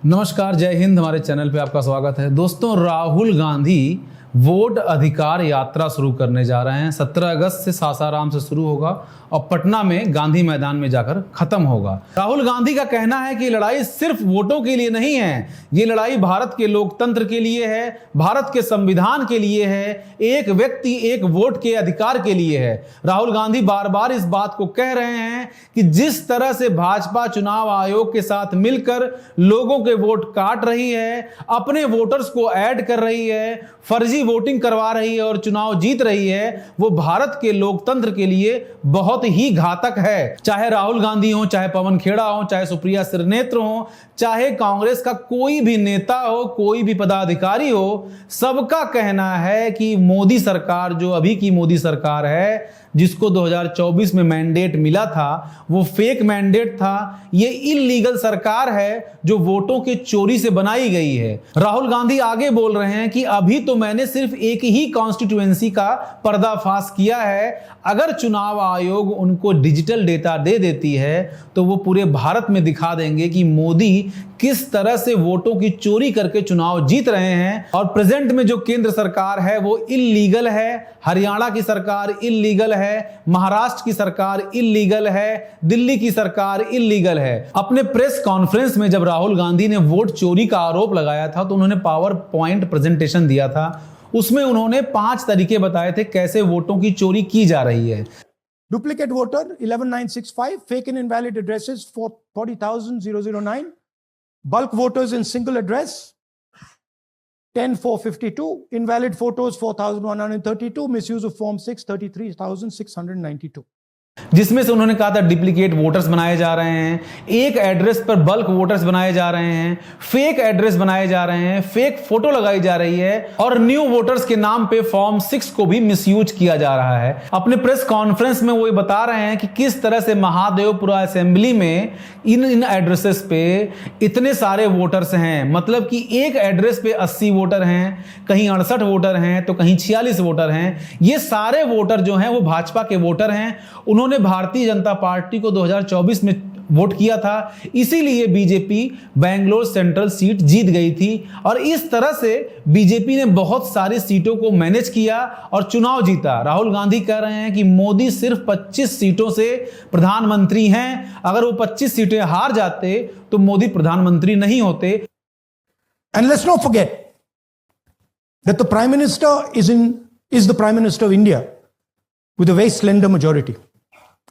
नमस्कार, जय हिंद। हमारे चैनल पे आपका स्वागत है। दोस्तों, राहुल गांधी वोट अधिकार यात्रा शुरू करने जा रहे हैं। 17 अगस्त से सासाराम से शुरू होगा और पटना में गांधी मैदान में जाकर खत्म होगा। राहुल गांधी का कहना है कि लड़ाई सिर्फ वोटों के लिए नहीं है, ये लड़ाई भारत के लोकतंत्र के लिए है, भारत के संविधान के लिए है, एक व्यक्ति एक वोट के अधिकार के लिए है। राहुल गांधी बार बार इस बात को कह रहे हैं कि जिस तरह से भाजपा चुनाव आयोग के साथ मिलकर लोगों के वोट काट रही है, अपने वोटर्स को ऐड कर रही है, फर्जी वोटिंग करवा रही है और चुनाव जीत रही है, वो भारत के लोकतंत्र के लिए बहुत ही घातक है। चाहे राहुल गांधी हो, चाहे पवन खेड़ा हो, चाहे सुप्रिया श्रीनेत्र हो, चाहे कांग्रेस का कोई भी नेता हो, कोई भी पदाधिकारी हो, सबका कहना है कि मोदी सरकार, जो अभी की मोदी सरकार है, जिसको 2024 में मैंडेट मिला था, वो फेक मैंडेट था। ये इल्लीगल सरकार है जो वोटों के चोरी से बनाई गई है। राहुल गांधी आगे बोल रहे हैं कि अभी तो मैंने सिर्फ एक ही कॉन्स्टिट्यूएंसी का पर्दाफाश किया है। अगर चुनाव आयोग उनको डिजिटल डेटा दे देती है तो वो पूरे भारत में दिखा देंगे कि मोदी किस तरह से वोटों की चोरी करके चुनाव जीत रहे हैं। और प्रेजेंट में जो केंद्र सरकार है वो इल्लीगल है, हरियाणा की सरकार इल्लीगल है, महाराष्ट्र की सरकार इल्लीगल है, दिल्ली की सरकार इल्लीगल है। अपने प्रेस कॉन्फ्रेंस में जब राहुल गांधी ने वोट चोरी का आरोप लगाया था तो उन्होंने पावर पॉइंट प्रेजेंटेशन दिया था। उसमें उन्होंने 5 तरीके बताए थे कैसे वोटों की चोरी की जा रही है। Duplicate voter 11965, fake and invalid addresses 40,009, bulk voters in single address 10,452, invalid photos 4,132, misuse of form 6 33,692। जिसमें से उन्होंने कहा था डुप्लीकेट वोटर्स बनाए जा रहे हैं, एक एड्रेस पर बल्क वोटर्स बनाए जा रहे हैं, फेक एड्रेस बनाए जा रहे हैं, फेक फोटो लगाई जा रही है और न्यू वोटर्स के नाम पे फॉर्म 6 को भी मिसयूज किया जा रहा है। अपने प्रेस कॉन्फ्रेंस में वो बता रहे हैं कि किस तरह से महादेवपुरा असेंबली में इन एड्रेसेस पे इतने सारे वोटर्स हैं। मतलब कि एक एड्रेस पे 80 वोटर हैं, कहीं 68 वोटर हैं, तो कहीं 46 वोटर हैं। ये सारे वोटर जो हैं वो भाजपा के वोटर हैं। उन्होंने भारतीय जनता पार्टी को 2024 में वोट किया था, इसीलिए बीजेपी बेंगलोर सेंट्रल सीट जीत गई थी। और इस तरह से बीजेपी ने बहुत सारी सीटों को मैनेज किया और चुनाव जीता। राहुल गांधी कह रहे हैं कि मोदी सिर्फ 25 सीटों से प्रधानमंत्री हैं। अगर वो 25 सीटें हार जाते तो मोदी प्रधानमंत्री नहीं होते। And let's not forget that the Prime Minister is the Prime Minister of India with a very slender majority,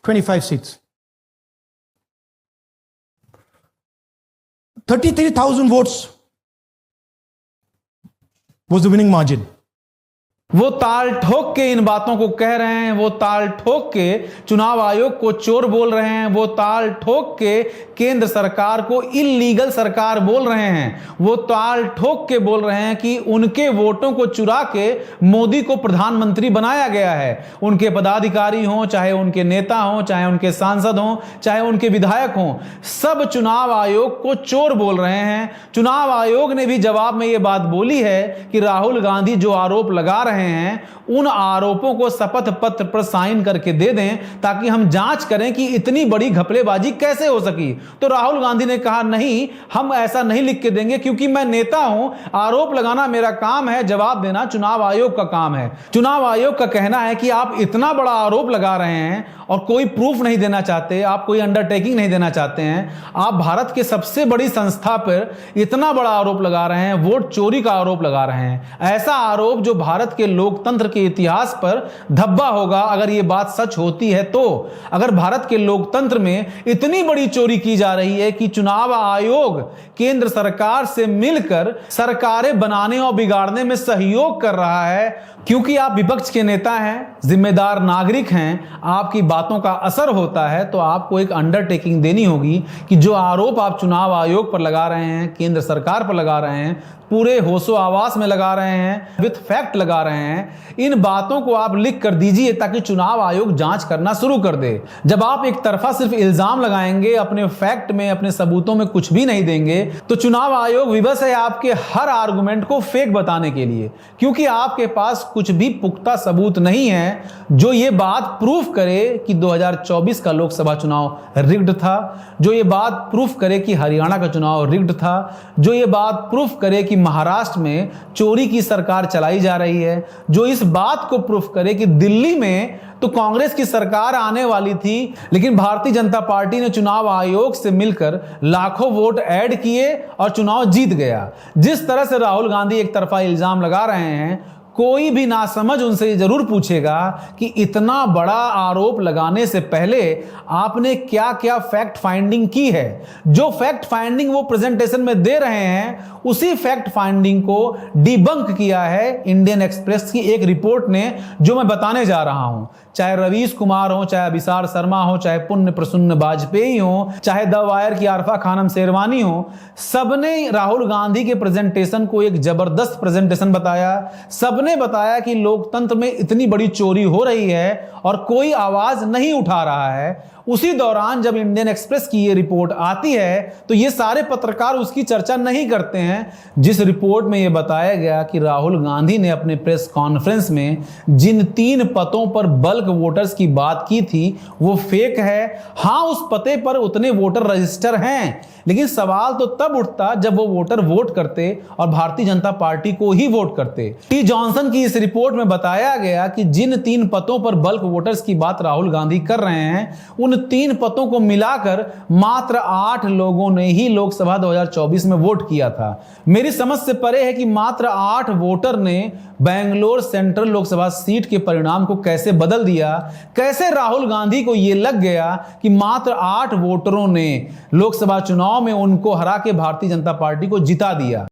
25 seats. 33,000 votes was the winning margin. वो ताल ठोक के इन बातों को कह रहे हैं, वो ताल ठोक के चुनाव आयोग को चोर बोल रहे हैं, वो ताल ठोक के केंद्र सरकार को इल्लीगल सरकार बोल रहे हैं, वो ताल ठोक के बोल रहे हैं कि उनके वोटों को चुरा के मोदी को प्रधानमंत्री बनाया गया है। उनके पदाधिकारी हों, चाहे उनके नेता हों, चाहे उनके सांसद हों, चाहे उनके विधायक हों, सब चुनाव आयोग को चोर बोल रहे हैं। चुनाव आयोग ने भी जवाब में ये बात बोली है कि राहुल गांधी जो आरोप लगा रहे हैं उन आरोपों को शपथ पत्र पर साइन करके दे दें ताकि हम जांच करें कि इतनी बड़ी घपलेबाजी कैसे हो सकी। तो राहुल गांधी ने कहा नहीं, हम ऐसा नहीं लिख के देंगे क्योंकि मैं नेता हूं, आरोप लगाना मेरा काम है, जवाब देना चुनाव आयोग का काम है। चुनाव आयोग का कहना है कि आप इतना बड़ा आरोप लगा रहे हैं और कोई प्रूफ नहीं देना चाहते, आप कोई अंडरटेकिंग नहीं देना चाहते हैं, आप भारत के सबसे बड़ी संस्था पर इतना बड़ा आरोप लगा रहे हैं, वोट चोरी का आरोप लगा रहे हैं। ऐसा आरोप जो भारत के लोकतंत्र के इतिहास पर धब्बा होगा अगर यह बात सच होती है। तो अगर भारत के लोकतंत्र में इतनी बड़ी चोरी की जा रही है कि चुनाव आयोग केंद्र सरकार से मिलकर सरकारें बनाने और बिगाड़ने में सहयोग कर रहा है, क्योंकि आप विपक्ष के नेता हैं, जिम्मेदार नागरिक हैं, आपकी बातों का असर होता है, तो आपको एक अंडरटेकिंग देनी होगी कि जो आरोप आप चुनाव आयोग पर लगा रहे हैं, केंद्र सरकार पर लगा रहे हैं, पूरे होशो आवास में लगा रहे हैं, विथ फैक्ट लगा रहे रहे हैं, इन बातों को आप लिख कर दीजिए ताकि चुनाव आयोग जांच करना शुरू कर दे। जब आप एक तरफा सिर्फ इल्जाम लगाएंगे, अपने फैक्ट में, अपने सबूतों में कुछ भी नहीं देंगे, तो चुनाव आयोग विवश है आपके हर आर्गुमेंट को फेक बताने के लिए, क्योंकि आपके पास कुछ भी पुख्ता सबूत नहीं है जो ये बात प्रूफ करे कि 2024 का लोकसभा चुनाव रिग्ड था, जो ये बात प्रूफ करे कि हरियाणा का चुनाव रिग्ड था, जो ये बात प्रूफ करे कि महाराष्ट्र में चोरी की सरकार चलाई जा रही है, जो इस बात को प्रूफ करे कि दिल्ली में तो कांग्रेस की सरकार आने वाली थी, लेकिन भारतीय जनता पार्टी ने चुनाव आयोग से मिलकर लाखों वोट ऐड किए और चुनाव जीत गया। जिस तरह से राहुल गांधी एक तरफा इल्जाम लगा रहे हैं, कोई भी नासमझ उनसे जरूर पूछेगा कि इतना बड़ा आरोप लगाने से पहले आपने क्या क्या फैक्ट फाइंडिंग की है। जो फैक्ट फाइंडिंग वो प्रेजेंटेशन में दे रहे हैं, उसी फैक्ट फाइंडिंग को डिबंक किया है इंडियन एक्सप्रेस की एक रिपोर्ट ने, जो मैं बताने जा रहा हूं। चाहे रवीश कुमार हो, चाहे अभिसार शर्मा हो, चाहे पुण्य प्रसन्न वाजपेयी हो, चाहे द वायर की आरफा खानम शेरवानी हो, सबने राहुल गांधी के प्रेजेंटेशन को एक जबरदस्त प्रेजेंटेशन बताया। सबने बताया कि लोकतंत्र में इतनी बड़ी चोरी हो रही है और कोई आवाज नहीं उठा रहा है। उसी दौरान जब इंडियन एक्सप्रेस की ये रिपोर्ट आती है तो ये सारे पत्रकार उसकी चर्चा नहीं करते हैं, जिस रिपोर्ट में ये बताया गया कि राहुल गांधी ने अपने प्रेस कॉन्फ्रेंस में जिन 3 पतों पर बल्क वोटर्स की बात की थी वो फेक है। हां, उस पते पर उतने वोटर रजिस्टर हैं, लेकिन सवाल तो तब उठता जब वो वोटर वोट करते और भारतीय जनता पार्टी को ही वोट करते। टी जॉनसन की इस रिपोर्ट में बताया गया कि जिन 3 पतों पर बल्क वोटर्स की बात राहुल गांधी कर रहे हैं, उन 3 पतों को मिलाकर मात्र 8 लोगों ने ही लोकसभा 2024 में वोट किया था। मेरी समझ से परे है कि मात्र 8 वोटर ने बेंगलोर सेंट्रल लोकसभा सीट के परिणाम को कैसे बदल दिया। कैसे राहुल गांधी को यह लग गया कि मात्र 8 वोटरों ने लोकसभा चुनाव में उनको हरा के भारतीय जनता पार्टी को जिता दिया।